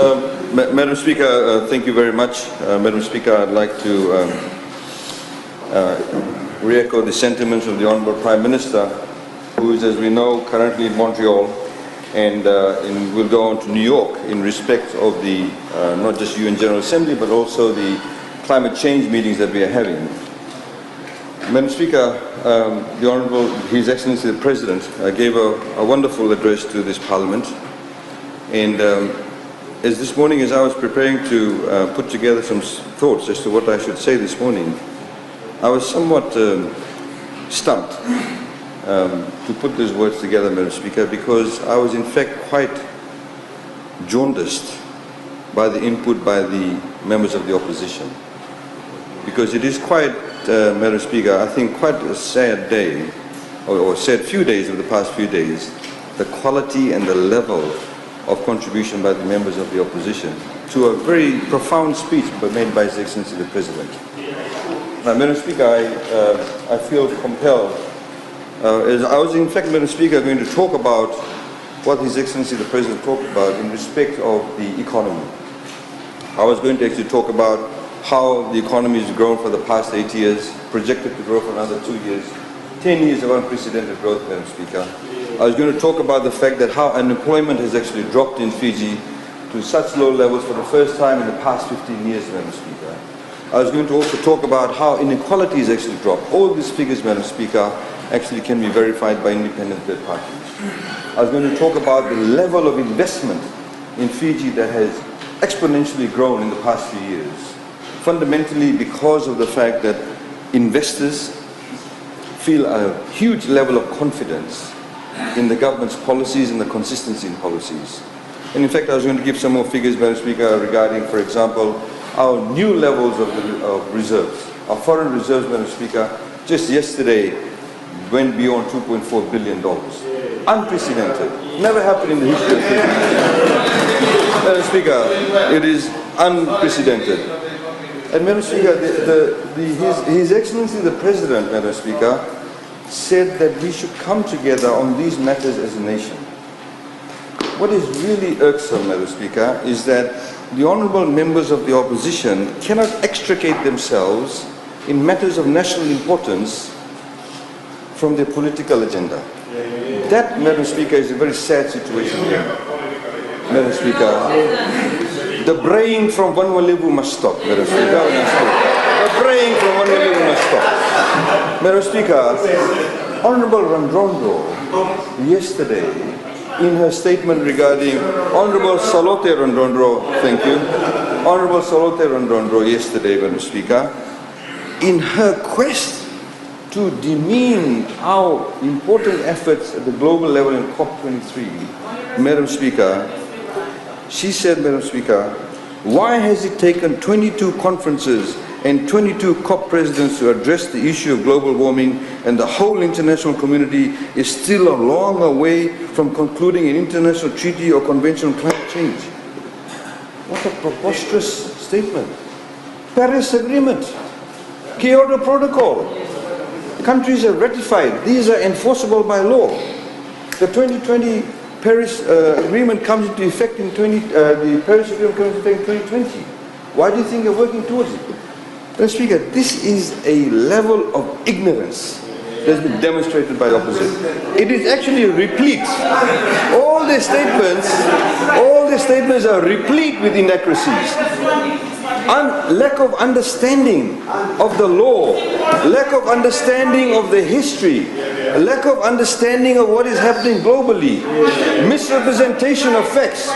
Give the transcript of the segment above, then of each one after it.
Madam Speaker, thank you very much. Madam Speaker, I'd like to re-echo the sentiments of the Honourable Prime Minister, who is, as we know, currently in Montreal and will go on to New York in respect of the not just UN General Assembly but also the climate change meetings that we are having. Madam Speaker, the Honourable His Excellency the President gave a wonderful address to this Parliament, and as this morning, as I was preparing to put together some thoughts as to what I should say this morning, I was somewhat stumped to put these words together, Madam Speaker, because I was in fact quite jaundiced by the input by the members of the opposition. Because it is quite, Madam Speaker, I think quite a sad day, or sad few days of the past few days, the quality and the level of contribution by the members of the opposition to a very profound speech made by His Excellency the President. Now, Madam Speaker, I feel compelled. I was in fact, Madam Speaker, going to talk about what His Excellency the President talked about in respect of the economy. I was going to actually talk about how the economy has grown for the past 8 years, projected to grow for another 2 years, 10 years of unprecedented growth, Madam Speaker. I was going to talk about the fact that how unemployment has actually dropped in Fiji to such low levels for the first time in the past 15 years, Madam Speaker. I was going to also talk about how inequality has actually dropped. All these figures, Madam Speaker, actually can be verified by independent third parties. I was going to talk about the level of investment in Fiji that has exponentially grown in the past few years, fundamentally because of the fact that investors feel a huge level of confidence in the government's policies and the consistency in policies. And in fact, I was going to give some more figures, Madam Speaker, regarding, for example, our new levels of reserves. Our foreign reserves, Madam Speaker, just yesterday went beyond $2.4 billion. Unprecedented. Never happened in the history of Fiji. Madam Speaker, it is unprecedented. And Madam Speaker, His Excellency the President, Madam Speaker, said that we should come together on these matters as a nation. What is really irksome, Madam Speaker, is that the honourable members of the opposition cannot extricate themselves in matters of national importance from their political agenda. That, Madam Speaker, is a very sad situation here. Madam Speaker, the braying from Vanuatu must stop, Madam Speaker. The braying from Vanuatu must stop. Madam Speaker, Honourable Randrondo yesterday, in her statement regarding Honourable Salote Randrondo, thank you, Honourable Salote Randrondo yesterday, Madam Speaker, in her quest to demean our important efforts at the global level in COP23, Madam Speaker, she said, Madam Speaker, why has it taken 22 conferences and 22 COP presidents to address the issue of global warming, and the whole international community is still a long way from concluding an international treaty or convention on climate change? What a preposterous statement. Paris Agreement, Kyoto Protocol, countries have ratified. These are enforceable by law. The 2020 Paris Agreement comes into effect in the Paris Agreement comes into effect in 2020. Why do you think you're working towards it? Mr. Speaker, this is a level of ignorance that has been demonstrated by the opposition. It is actually replete. All the statements are replete with inaccuracies. Lack of understanding of the law, lack of understanding of the history, lack of understanding of what is happening globally, misrepresentation of facts.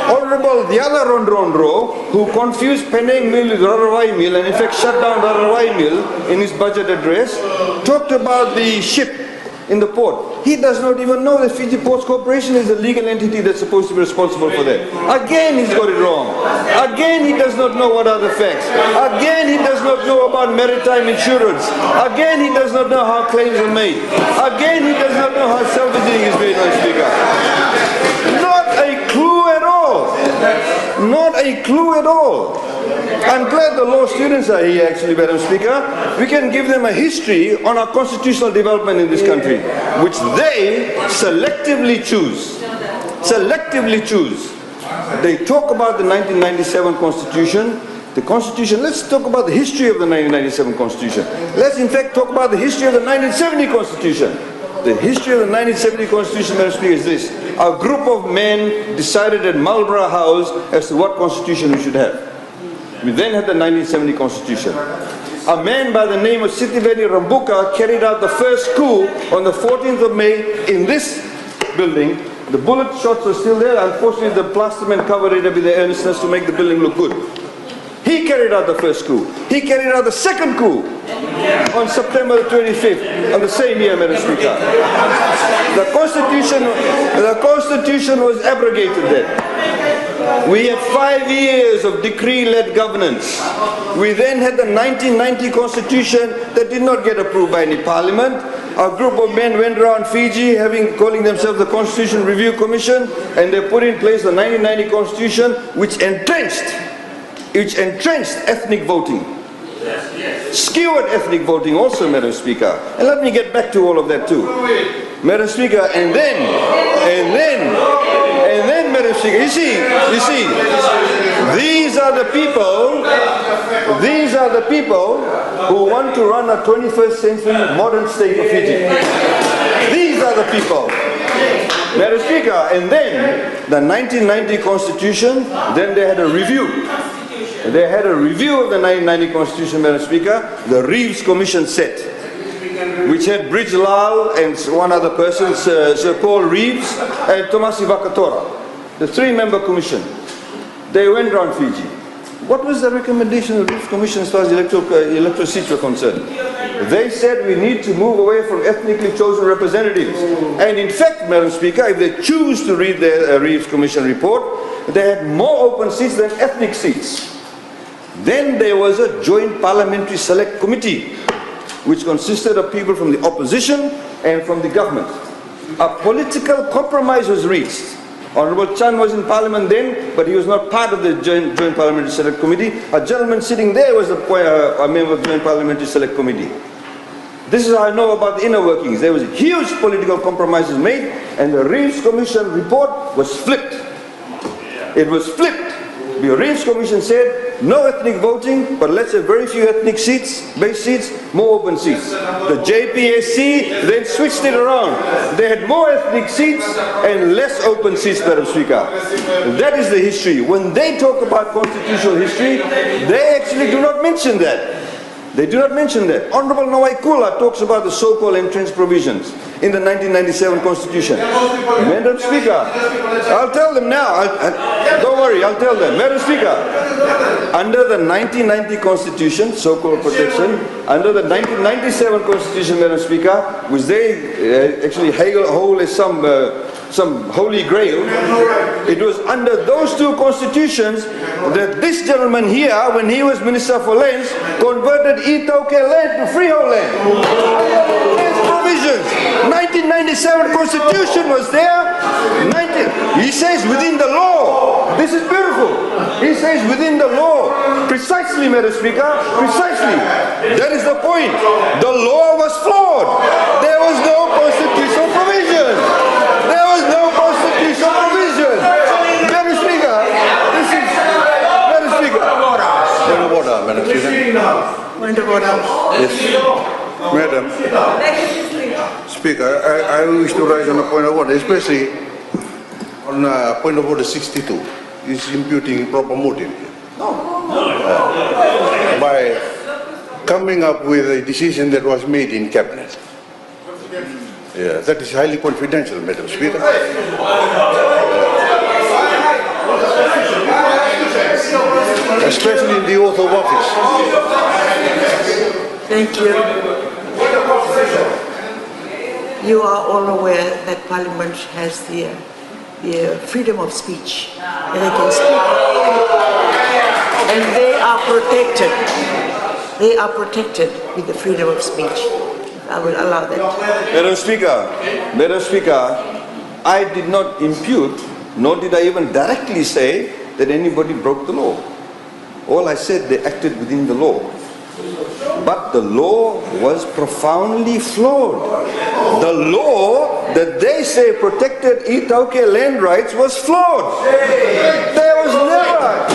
Honourable the other Rondro, who confused Penang Mill with Rarawai Mill and in fact shut down Rarawai Mill in his budget address, talked about the ship in the port. He does not even know that Fiji Ports Corporation is the legal entity that's supposed to be responsible for that. Again, he's got it wrong. Again, he does not know what are the facts. Again, he does not know about maritime insurance. Again, he does not know how claims are made. Again, he does not know how salvaging is made, Mr. Speaker. Not a clue at all. Not a clue at all. I'm glad the law students are here actually, Madam Speaker. We can give them a history on our constitutional development in this country, which they selectively choose. Selectively choose. They talk about the 1997 Constitution. The Constitution, let's talk about the history of the 1997 Constitution. Let's in fact talk about the history of the 1970 Constitution. The history of the 1970 Constitution, Madam Speaker, is this. A group of men decided at Marlborough House as to what Constitution we should have. We then had the 1970 Constitution. A man by the name of Sitiveni Rambuka carried out the first coup on the 14th of May in this building. The bullet shots are still there. Unfortunately, the plastermen covered it up with their earnestness to make the building look good. He carried out the first coup. He carried out the second coup on September the 25th of the same year, Madam Speaker. The Constitution was abrogated then. We had 5 years of decree-led governance. We then had the 1990 Constitution that did not get approved by any parliament. A group of men went around Fiji calling themselves the Constitution Review Commission, and they put in place the 1990 Constitution, which entrenched ethnic voting. Skewered ethnic voting also, Madam Speaker. And let me get back to all of that too. Madam Speaker, and then, Madam Speaker, you see, these are the people who want to run a 21st century modern state of Fiji. These are the people. Madam Speaker, and then the 1990 Constitution, then they had a review. They had a review of the 1990 Constitution, Madam Speaker. The Reeves Commission set, which had Bridge Lal and one other person, Sir Paul Reeves and Tomasi Vakatora, the 3-member commission. They went around Fiji. What was the recommendation of the Reeves Commission as far as electoral seats were concerned? They said we need to move away from ethnically chosen representatives. And in fact, Madam Speaker, if they choose to read the Reeves Commission report, they had more open seats than ethnic seats. Then there was a joint parliamentary select committee, which consisted of people from the opposition and from the government. A political compromise was reached. Honorable Chan was in Parliament then, but he was not part of the joint parliamentary select committee. A gentleman sitting there was a member of the joint parliamentary select committee. This is how I know about the inner workings. There was huge political compromises made, and the Reeves Commission report was flipped. It was flipped. The Reeves Commission said, no ethnic voting, but let's have very few ethnic seats, base seats, more open seats. The JPSC then switched it around. They had more ethnic seats and less open seats, Madam Speaker. That is the history. When they talk about constitutional history, they actually do not mention that. They do not mention that. Honorable Nawaikula talks about the so-called entrenched provisions in the 1997 Constitution. Madam Speaker, I'll tell them now. Don't worry, I'll tell them. Madam Speaker, under the 1990 Constitution, so-called protection, under the 1997 Constitution, Madam Speaker, which they actually hold as some holy grail, it was under those two constitutions that this gentleman here, when he was Minister for Lands, converted Itauke land to freehold land. His provisions. 1997 Constitution was there. He says within the law. This is beautiful. He says within the law. Precisely, Madam Speaker. Precisely. That is the point. The law was flawed. There was no constitutional provision. There was no constitutional provision. Madam Speaker, this is... Madam Speaker. Point of order, Madam Speaker. Point of order. Yes. Madam Speaker, I wish to rise on a point of order, especially on point of order 62. Is imputing improper motive here. By coming up with a decision that was made in cabinet. Yeah, that is highly confidential, Madam Speaker. Especially in the oath of office. Thank you. You are all aware that Parliament has the freedom of speech. And they can speak. And they are protected. They are protected with the freedom of speech. I will allow that. Madam Speaker, I did not impute, nor did I even directly say that anybody broke the law. All I said, they acted within the law. But the law was profoundly flawed. The law that they say protected Itauke land rights was flawed. There was never,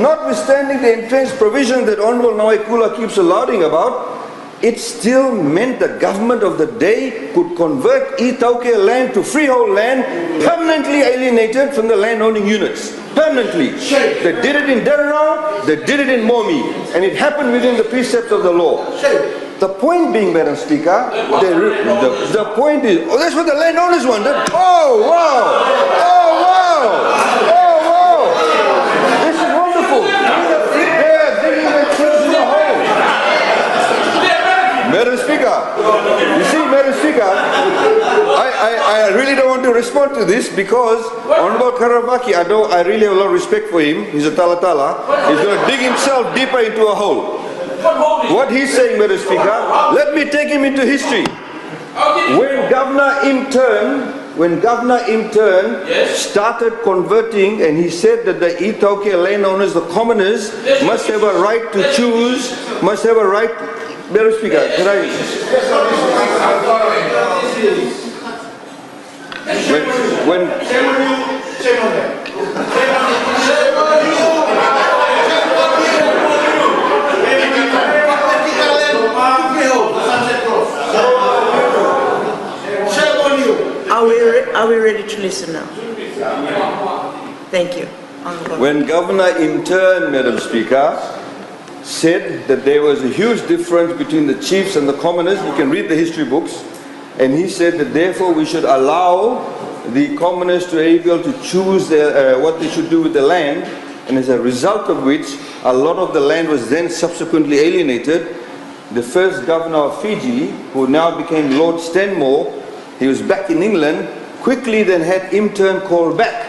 notwithstanding the entrenched provision that Honorable Nawaikula keeps alluding about, it still meant the government of the day could convert Itauke land to freehold land, permanently alienated from the land-owning units. Permanently. They did it in Derrao, they did it in Momi, and it happened within the precepts of the law. The point being, Madam Speaker, the point is, oh, that's what the landowners wanted. Oh, wow! Oh, wow! Oh, wow! This is wonderful. They are digging themselves in the hole. Madam Speaker, you see, Madam Speaker, I really don't want to respond to this because Honorable Karavaki, I really have a lot of respect for him. He's a Talatala. He's going to dig himself deeper into a hole. What he's saying, Madam Speaker, let me take him into history. When Governor in turn started converting, and he said that the Itauke landowners, the commoners, must have a right to choose, must have a right. Madam Speaker, can I? When Are we ready to listen now? Thank you. When Governor in turn, Madam Speaker, said that there was a huge difference between the chiefs and the commoners, you can read the history books, and he said that therefore we should allow the commoners to be able to choose what they should do with the land, and as a result of which a lot of the land was then subsequently alienated. The first governor of Fiji, who now became Lord Stanmore, he was back in England, quickly then had in turn called back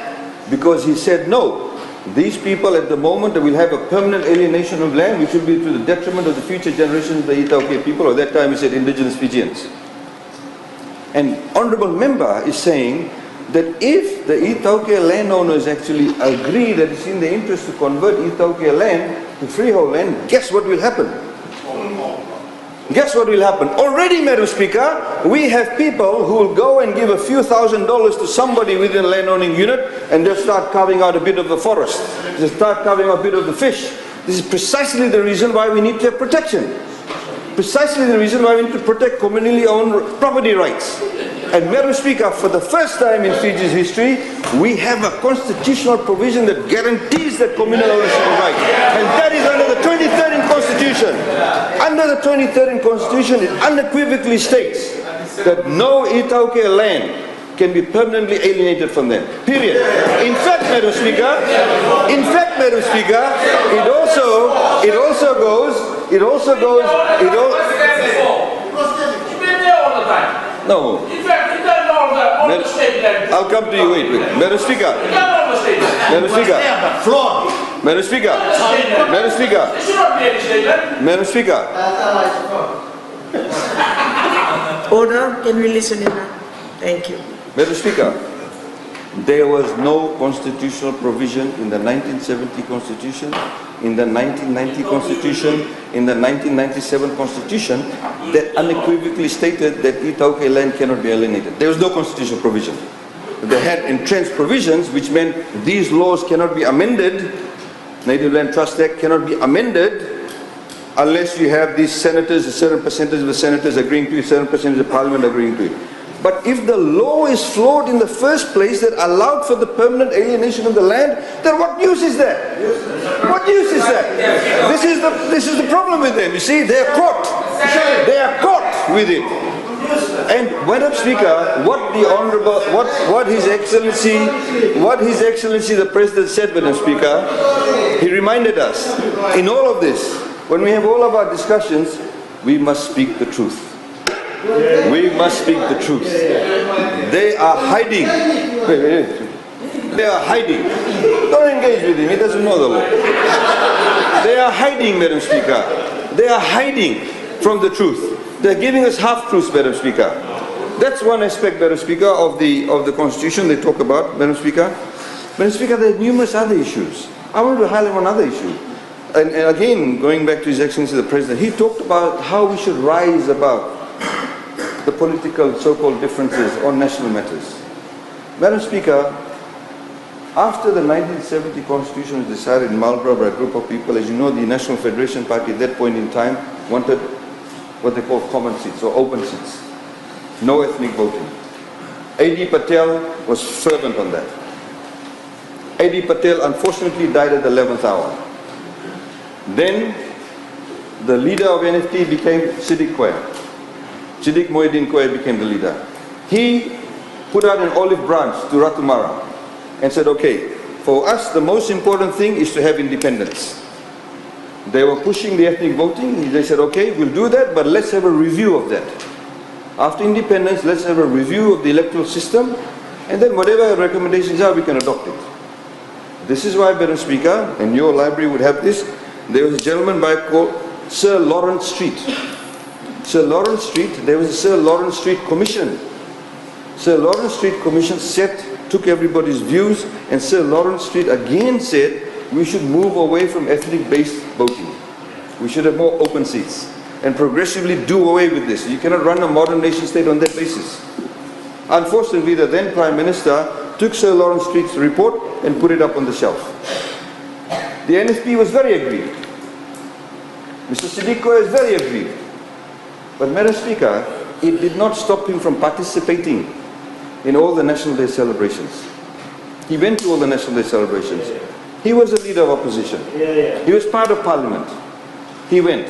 because he said no, these people at the moment will have a permanent alienation of land which will be to the detriment of the future generations of the Itauke people, or at that time he said indigenous Fijians. And Honourable Member is saying that if the Itauke landowners actually agree that it's in their interest to convert Itauke land to freehold land, guess what will happen? Guess what will happen? Already, Madam Speaker, we have people who will go and give a few $1,000s to somebody within a landowning unit and they'll start carving out a bit of the forest. They'll start carving out a bit of the fish. This is precisely the reason why we need to have protection. Precisely the reason why we need to protect communally owned property rights. And Madam Speaker, for the first time in Fiji's history, we have a constitutional provision that guarantees that communal ownership of rights. And that is under the 2013 Constitution. Under the 2013 Constitution, it unequivocally states that no Itauke land can be permanently alienated from them. Period. In fact, Madam Speaker, it also goes. No. In fact, he doesn't know that all the state land. I'll come to you. Wait. Madam Speaker. He doesn't know the state land. Madam Speaker. Madam Speaker. Madam Speaker. There should not be any state land. Madam Speaker. Order. Can we listen in now? Thank you. Madam Speaker, there was no constitutional provision in the 1970 Constitution, in the 1990 Constitution, in the 1997 Constitution that unequivocally stated that Itauke land cannot be alienated. There was no constitutional provision. They had entrenched provisions which meant these laws cannot be amended. Native Land Trust Act cannot be amended unless you have these senators, a certain percentage of the senators agreeing to it, a certain percentage of parliament agreeing to it. But if the law is flawed in the first place that allowed for the permanent alienation of the land, then what use is that? What use is that? This is the problem with them. You see, they are caught. They are caught with it. And Madam Speaker, what His Excellency the President said, Madam Speaker, he reminded us in all of this, when we have all of our discussions, we must speak the truth. We must speak the truth. They are hiding. They are hiding. Don't engage with him. He doesn't know the law. They are hiding, Madam Speaker. They are hiding from the truth. They are giving us half-truths, Madam Speaker. That's one aspect, Madam Speaker, of the Constitution they talk about, Madam Speaker. Madam Speaker, there are numerous other issues. I want to highlight one other issue. and again, going back to His Excellency the President, he talked about how we should rise above the political so-called differences on national matters. Madam Speaker, after the 1970 Constitution was decided in Marlborough by a group of people, as you know, the National Federation Party at that point in time wanted what they call common seats or open seats. No ethnic voting. A.D. Patel was fervent on that. A.D. Patel unfortunately died at the 11th hour. Then the leader of NFT became Siddiq Khoya. Siddiq Mohideen Khoya became the leader. He put out an olive branch to Ratu Mara and said, okay, for us the most important thing is to have independence. They were pushing the ethnic voting. They said, okay, we'll do that, but let's have a review of that. After independence, let's have a review of the electoral system, and then whatever recommendations are, we can adopt it. This is why, Madam Speaker, and your library would have this, there was a gentleman called Sir Lawrence Street. Sir Lawrence Street, there was a Sir Lawrence Street Commission. Sir Lawrence Street Commission took everybody's views, and Sir Lawrence Street again said we should move away from ethnic-based voting. We should have more open seats and progressively do away with this. You cannot run a modern nation state on that basis. Unfortunately, the then Prime Minister took Sir Lawrence Street's report and put it up on the shelf. The NFP was very aggrieved. Mr. Siddiq Khoya is very aggrieved. But Madam Speaker, it did not stop him from participating in all the National Day celebrations. He went to all the National Day celebrations. He was a leader of opposition. He was part of Parliament. He went.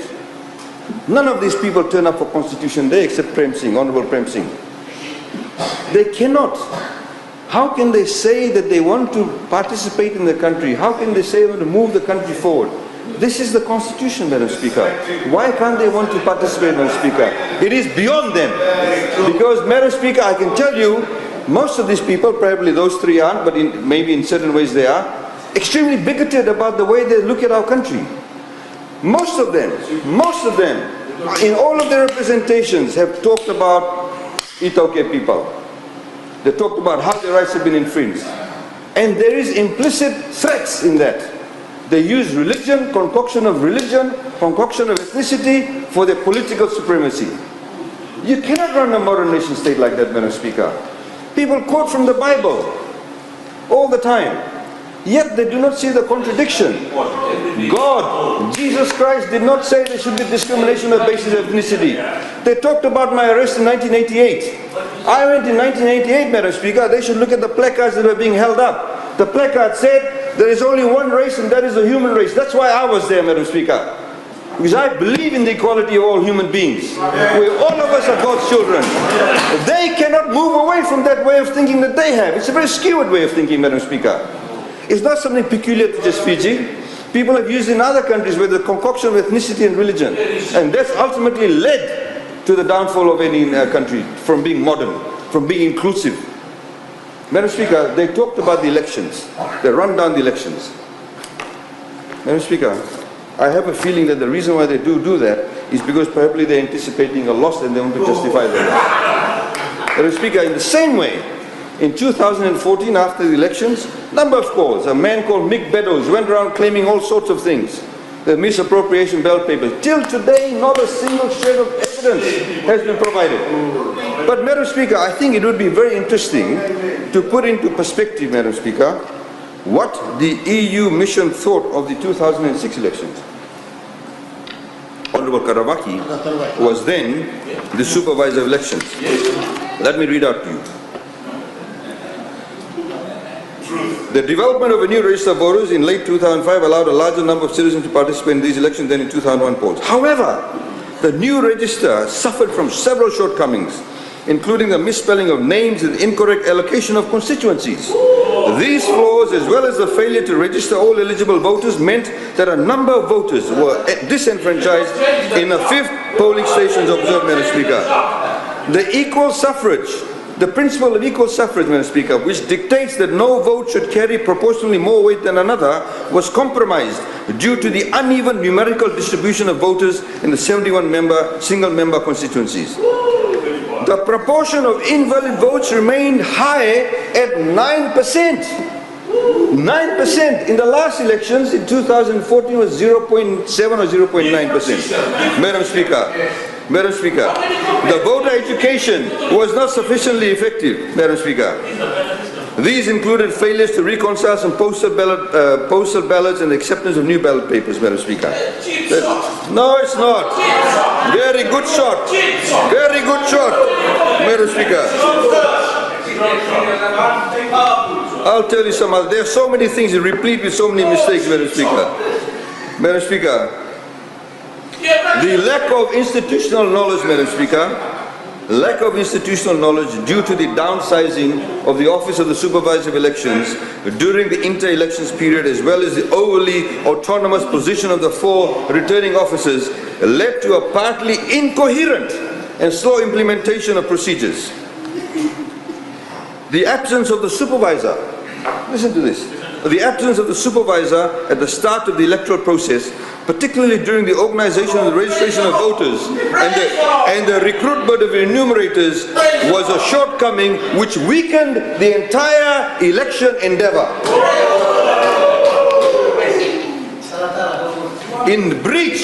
None of these people turn up for Constitution Day except Prem Singh, Honorable Prem Singh. They cannot. How can they say that they want to participate in the country? How can they say they want to move the country forward? This is the Constitution, Madam Speaker. Why can't they want to participate, Madam Speaker? It is beyond them. Because, Madam Speaker, I can tell you, most of these people, probably those three aren't, but maybe in certain ways they are, extremely bigoted about the way they look at our country. Most of them, in all of their representations have talked about Itoke people. They talked about how their rights have been infringed. And there is implicit threats in that. They use religion, concoction of ethnicity for their political supremacy. You cannot run a modern nation state like that, Madam Speaker. People quote from the Bible all the time. Yet they do not see the contradiction. God, Jesus Christ did not say there should be discrimination on the basis of ethnicity. They talked about my arrest in 1988. I went in 1988, Madam Speaker. They should look at the placards that were being held up. The placard said there is only one race and that is the human race. That's why I was there, Madam Speaker. Because I believe in the equality of all human beings. All of us are God's children. They cannot move away from that way of thinking that they have. It's a very skewed way of thinking, Madam Speaker. It's not something peculiar to just Fiji. People have used in other countries with the concoction of ethnicity and religion. And that's ultimately led to the downfall of any country from being modern, from being inclusive. Madam Speaker, they talked about the elections. They run down the elections. Madam Speaker, I have a feeling that the reason why they do that is because probably they're anticipating a loss and they want to justify their loss. Madam Speaker, in the same way, in 2014, after the elections, number of calls. A man called Mick Beddoes went around claiming all sorts of things. The misappropriation ballot papers. Till today, not a single shred of evidence has been provided. But, Madam Speaker, I think it would be very interesting to put into perspective, Madam Speaker, what the EU mission thought of the 2006 elections. Honorable Karawaki was then the supervisor of elections. Let me read out to you. The development of a new register of voters in late 2005 allowed a larger number of citizens to participate in these elections than in 2001 polls. However, the new register suffered from several shortcomings, including the misspelling of names and incorrect allocation of constituencies. These flaws, as well as the failure to register all eligible voters, meant that a number of voters were disenfranchised in the 5th polling stations observed, Madam Speaker. The equal suffrage, the principle of equal suffrage, Madam Speaker, which dictates that no vote should carry proportionally more weight than another, was compromised due to the uneven numerical distribution of voters in the 71-member, single-member constituencies. The proportion of invalid votes remained high at 9%. 9% in the last elections in 2014 was 0.7 or 0.9%. Madam Speaker, the voter education was not sufficiently effective, Madam Speaker. These included failures to reconcile some postal ballots and acceptance of new ballot papers, Madam Speaker. No, it's not. Very good shot. Very good shot, Madam Speaker. I'll tell you some other. There are so many things replete with so many mistakes, Madam Speaker. Madam Speaker, the lack of institutional knowledge, Madam Speaker, lack of institutional knowledge due to the downsizing of the Office of the Supervisor of Elections during the inter-elections period, as well as the overly autonomous position of the 4 returning officers, led to a partly incoherent and slow implementation of procedures. The absence of the supervisor, listen to this, the absence of the supervisor at the start of the electoral process, particularly during the organization and the registration of voters and the recruitment of enumerators, was a shortcoming which weakened the entire election endeavor. In breach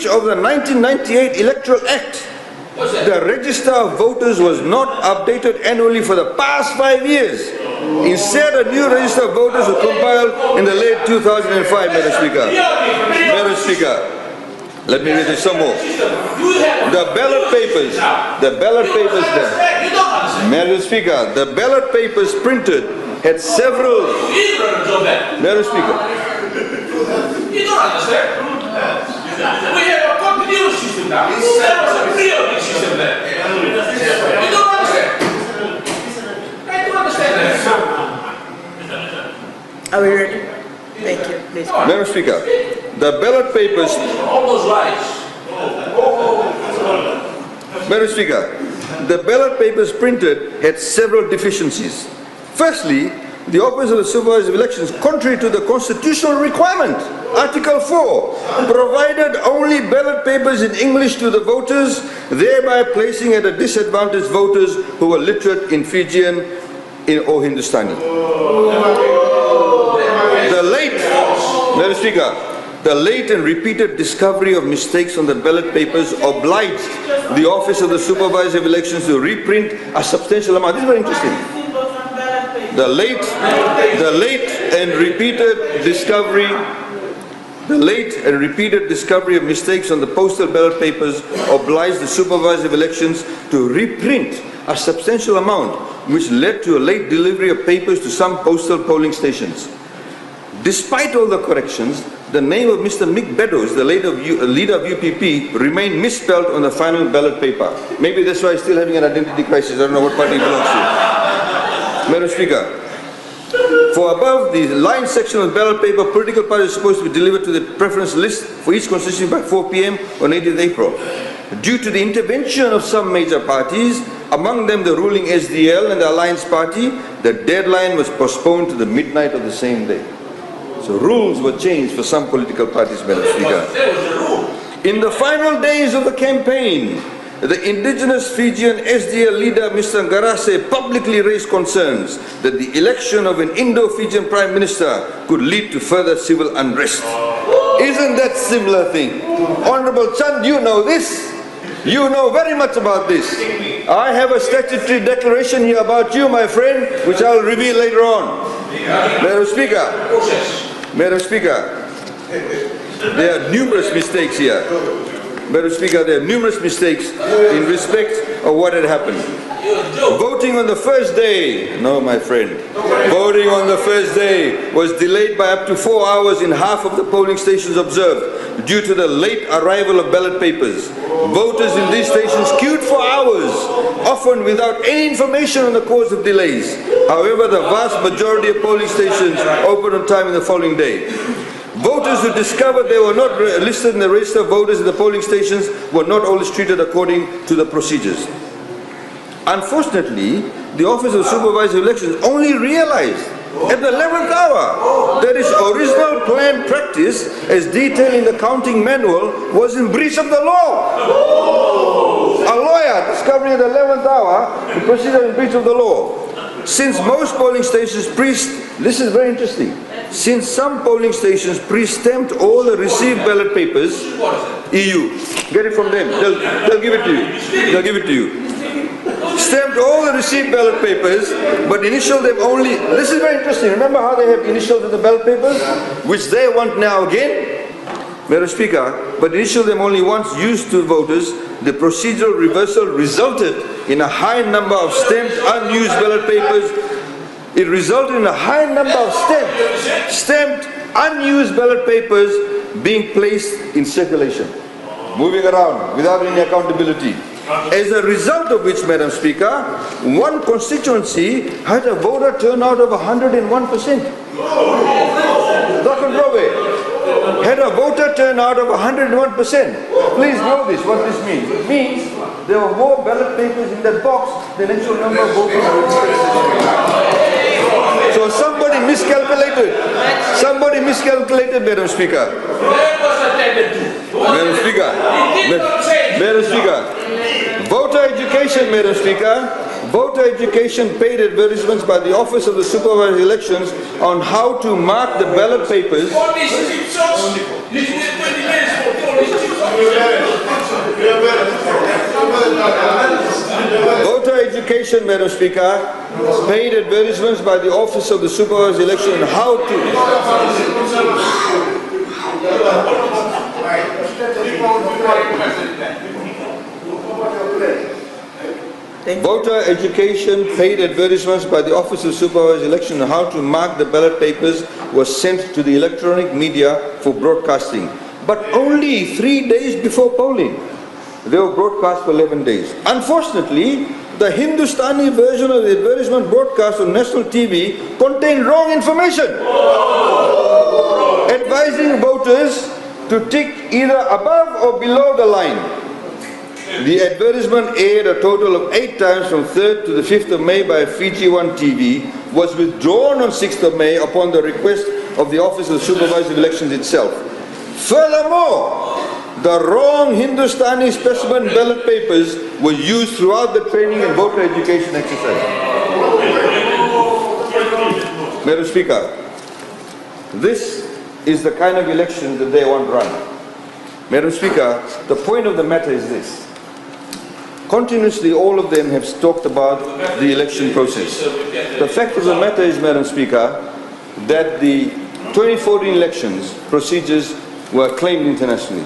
of the 1998 Electoral Act, the register of voters was not updated annually for the past 5 years. Instead, a new register of voters was compiled in the late 2005, Madam Speaker. Madam Speaker, let me read this some more. The ballot papers, Madam Speaker, the ballot papers printed had several, Madam Speaker. You don't understand. We have a continuous system now. There was a pre-opening system there. You don't understand. I don't understand that. Are we ready? Thank you. Please. Madam Speaker, the ballot papers. All those lies. Madam Speaker, the ballot papers printed had several deficiencies. Firstly, the Office of the Supervisor of Elections, contrary to the constitutional requirement, Article 4, provided only ballot papers in English to the voters, thereby placing at a disadvantage voters who were literate in Fijian or Hindustani. Madam Speaker, the late and repeated discovery of mistakes on the ballot papers obliged the Office of the Supervisor of Elections to reprint a substantial amount. This is very interesting. The late and repeated discovery of mistakes on the postal ballot papers obliged the Supervisor of Elections to reprint a substantial amount, which led to a late delivery of papers to some postal polling stations. Despite all the corrections, the name of Mr. Mick Beddoes, the leader of UPP, remained misspelled on the final ballot paper. Maybe that's why he's still having an identity crisis. I don't know what party he belongs to. Madam Speaker, for above the line section of the ballot paper, political parties are supposed to be delivered to the preference list for each constituency by 4 p.m. on 18th April. Due to the intervention of some major parties, among them the ruling SDL and the Alliance Party, the deadline was postponed to the midnight of the same day. So rules were changed for some political parties, Madam Speaker. In the final days of the campaign, the indigenous Fijian SDL leader, Mr. Ngarase, publicly raised concerns that the election of an Indo-Fijian Prime Minister could lead to further civil unrest. Isn't that similar thing? Honorable Chand, you know this. You know very much about this. I have a statutory declaration here about you, my friend, which I will reveal later on. Madam Speaker, there are numerous mistakes here. Madam Speaker, there are numerous mistakes in respect of what had happened. Voting on the first day, no my friend, voting on the first day was delayed by up to 4 hours in half of the polling stations observed due to the late arrival of ballot papers. Voters in these stations queued for hours, often without any information on the cause of delays. However, the vast majority of polling stations opened on time in the following day. Voters who discovered they were not listed in the register of voters in the polling stations were not always treated according to the procedures. Unfortunately, the Office of Supervisor of Elections only realized at the 11th hour that its original planned practice, as detailed in the counting manual, was in breach of the law. A lawyer discovering at the 11th hour the procedure in breach of the law. Since most polling stations this is very interesting. Since some polling stations pre-stamped all the received ballot papers, EU, get it from them. They'll give it to you. They'll give it to you. Stamped all the received ballot papers, but initialed them only. This is very interesting. Remember how they have initialed in the ballot papers, which they want now again? Madam Speaker, but initialed them only once used to voters. The procedural reversal resulted in a high number of stamped unused ballot papers. It resulted in a high number of stamped unused ballot papers being placed in circulation, moving around without any accountability. As a result of which, Madam Speaker, one constituency had a voter turnout of 101%. Dr. Grove had a voter turnout of 101%. Please know this, what this means. It means there were more ballot papers in that box than actual number of voters. So somebody miscalculated. Somebody miscalculated, Madam Speaker. Madam Speaker. Madam Speaker. Voter education, Madam Speaker. Voter education paid advertisements by the Office of the Supervisor of Elections on how to mark the ballot papers. Voter education, Madam Speaker, paid advertisements by the Office of the Supervisor of Elections on how to... Voter education paid advertisements by the Office of Supervisor Election on how to mark the ballot papers was sent to the electronic media for broadcasting. But only 3 days before polling, they were broadcast for 11 days. Unfortunately, the Hindustani version of the advertisement broadcast on national TV contained wrong information, advising voters to tick either above or below the line. The advertisement aired a total of 8 times from 3rd to the 5th of May by Fijian TV, was withdrawn on 6th of May upon the request of the Office of the Supervisor of Elections itself. Furthermore, the wrong Hindustani specimen ballot papers were used throughout the training and voter education exercise. Madam Speaker, this is the kind of election that they want run. Madam Speaker, the point of the matter is this. Continuously, all of them have talked about the election process. The fact of the matter is, Madam Speaker, that the 2014 elections procedures were claimed internationally.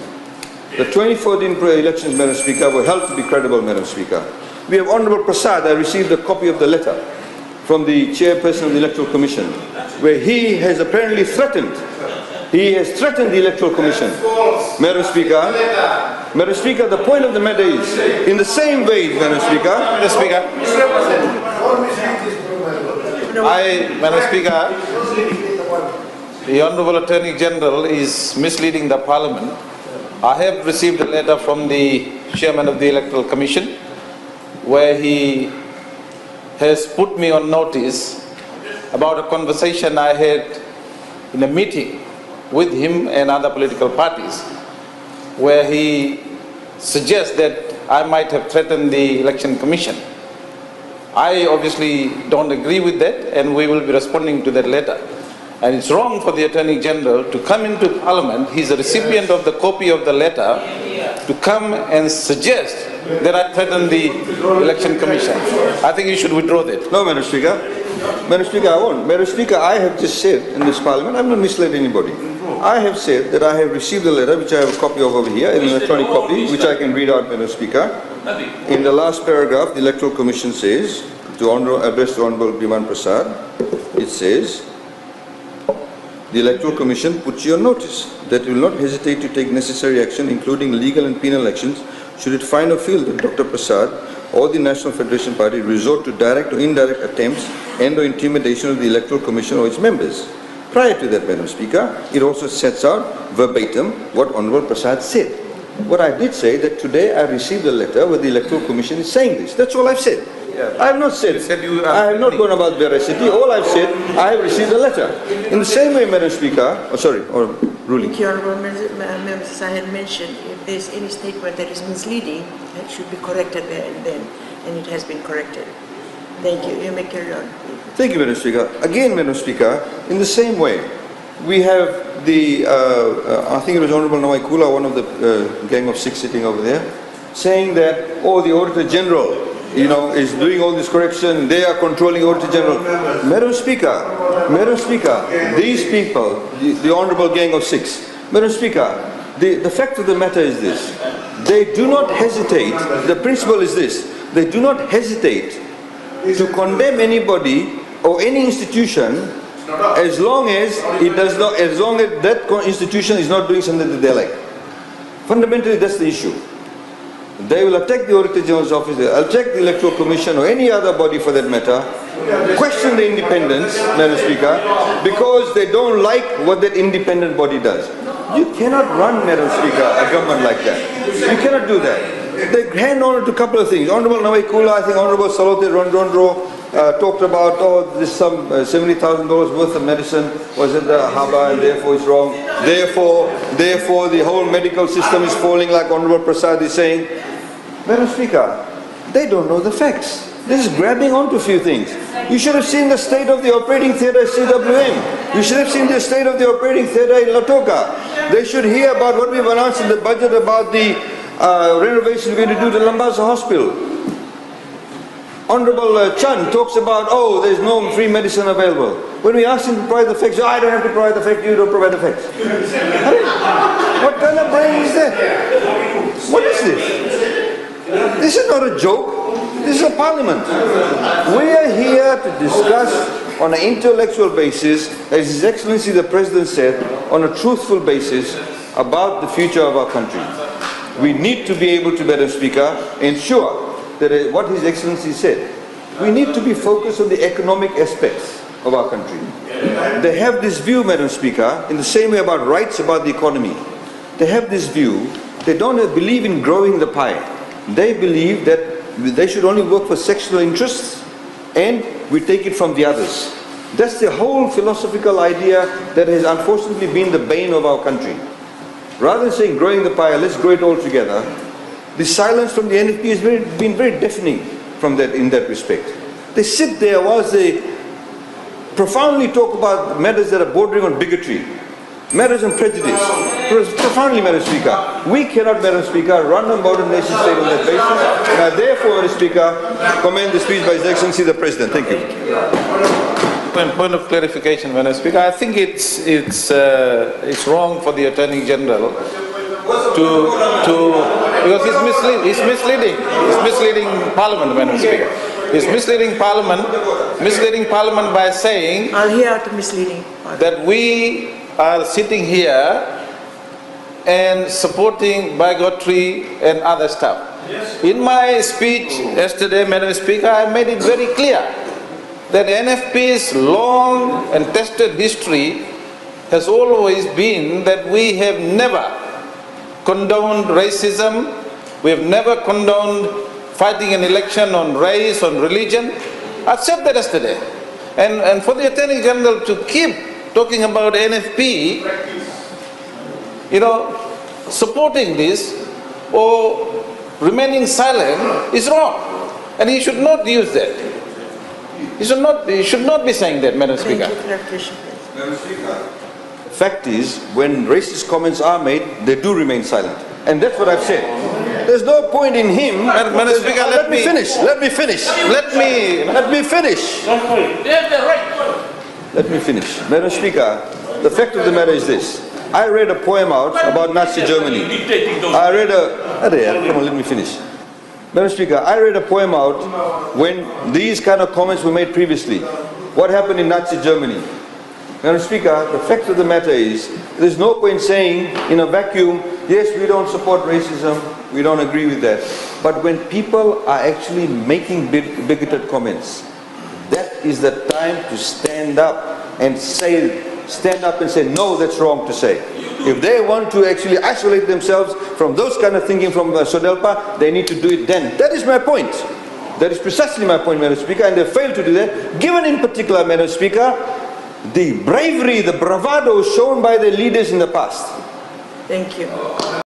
The 2014 elections, Madam Speaker, were held to be credible, Madam Speaker. We have Honorable Prasad. I received a copy of the letter from the chairperson of the Electoral Commission, where he has apparently threatened. He has threatened the Electoral Commission. Madam Speaker, the point of the matter is, in the same way, Madam Speaker, Madam Speaker, the Honourable Attorney General is misleading the Parliament. I have received a letter from the Chairman of the Electoral Commission where he has put me on notice about a conversation I had in a meeting with him and other political parties, where he suggests that I might have threatened the Election Commission. I obviously don't agree with that, and we will be responding to that letter. And it's wrong for the Attorney General to come into Parliament, he's a recipient of the copy of the letter, to come and suggest that I threatened the Election Commission. I think you should withdraw that. No, Madam Speaker. Madam Speaker, I won't. Madam Speaker, I have just said in this Parliament, I'm not misled anybody. I have said that I have received a letter, which I have a copy of over here, an electronic copy, which I can read out, Madam Speaker. In the last paragraph, the Electoral Commission says, to address the Honourable Biman Prasad, it says, the Electoral Commission puts you on notice that it will not hesitate to take necessary action, including legal and penal actions, should it find or feel that Dr. Prasad or the National Federation Party resort to direct or indirect attempts and or intimidation of the Electoral Commission or its members. Prior to that, Madam Speaker, it also sets out verbatim what Honourable Prasad said. What I did say that today I received a letter where the Electoral Commission is saying this. That's all I've said. I have not said, I have not gone about veracity. All I've said, I have received a letter. In the same way, Madam Speaker, ruling. Thank you, Honourable Member Sahel mentioned, if there's any statement that is misleading, that should be corrected there and then, and it has been corrected. Thank you. You may carry on. Thank you, Madam Speaker. Again, Madam Speaker, in the same way, we have the, I think it was Honorable Nawaikula, one of the gang of six sitting over there, saying that, oh, the Auditor General, is doing all this correction, they are controlling Auditor General. Madam Speaker, these people, the Honorable Gang of Six, Madam Speaker, the fact of the matter is this, they do not hesitate, the principle is this, they do not hesitate to condemn anybody or any institution as long as that institution is not doing something that they like. Fundamentally, that's the issue. They will attack the Auditor General's office, they will attack the Electoral Commission or any other body for that matter, question the independence, Madam Speaker, because they don't like what that independent body does. You cannot run, Madam Speaker, a government like that. You cannot do that. They hand on to a couple of things. Honorable Nawaikula, I think Honorable Salote Rondondro talked about, oh, there's some $70,000 worth of medicine was at the harbour and therefore it's wrong. Therefore, the whole medical system is falling, like Honorable Prasad is saying. Madam Speaker, they don't know the facts. They're just grabbing onto a few things. You should have seen the state of the operating theatre at CWM. You should have seen the state of the operating theatre in Lautoka. They should hear about what we've announced in the budget about the renovation we're going to do to Lambasa Hospital. Honorable Chan talks about, oh, there's no free medicine available. When we ask him to provide the facts, oh, I don't have to provide the facts, you don't provide the facts. What kind of brain is that? What is this? This is not a joke. This is a parliament. We are here to discuss on an intellectual basis, as His Excellency the President said, on a truthful basis about the future of our country. We need to be able to, Madam Speaker, ensure that what His Excellency said, we need to be focused on the economic aspects of our country. They have this view, Madam Speaker, in the same way about rights, about the economy. They have this view, they don't believe in growing the pie. They believe that they should only work for sectional interests and we take it from the others. That's the whole philosophical idea that has unfortunately been the bane of our country. Rather than saying growing the pie, let's grow it all together, the silence from the NFP has been very deafening from that, in that respect. They sit there whilst they profoundly talk about matters that are bordering on bigotry, matters on prejudice, profoundly, Madam Speaker. We cannot, Madam Speaker, run a modern nation state on that basis. And I therefore, Madam Speaker, commend the speech by His Excellency the President. Thank you. Point of clarification, Madam Speaker. I think it's wrong for the Attorney General because he's misleading Parliament, Madam Speaker. He's misleading Parliament by saying I'll hear out the misleading part. That we are sitting here and supporting bigotry and other stuff. In my speech yesterday, Madam Speaker, I made it very clear that NFP's long and tested history has always been that we have never condoned racism, we have never condoned fighting an election on race, on religion. I said that yesterday. And for the Attorney General to keep talking about NFP, supporting this or remaining silent is wrong. And he should not use that. He should not be saying that, Madam Speaker. Madam Speaker, the fact is, when racist comments are made, they do remain silent. And that's what I've said. There's no point in him. Madam Speaker, let me finish. Let me finish. Madam Speaker, the fact of the matter is this. I read a poem out about Nazi Germany. Let me finish. Madam Speaker, I read a poem out when these kind of comments were made previously. What happened in Nazi Germany? Madam Speaker, the fact of the matter is, there's no point saying in a vacuum, yes, we don't support racism, we don't agree with that. But when people are actually making bigoted comments, that is the time to stand up and say, no, that's wrong to say. If they want to actually isolate themselves from those kind of thinking from Sodelpa, they need to do it then. That is my point. That is precisely my point, Madam Speaker, and they failed to do that, given in particular, Madam Speaker, the bravery, the bravado shown by the leaders in the past. Thank you.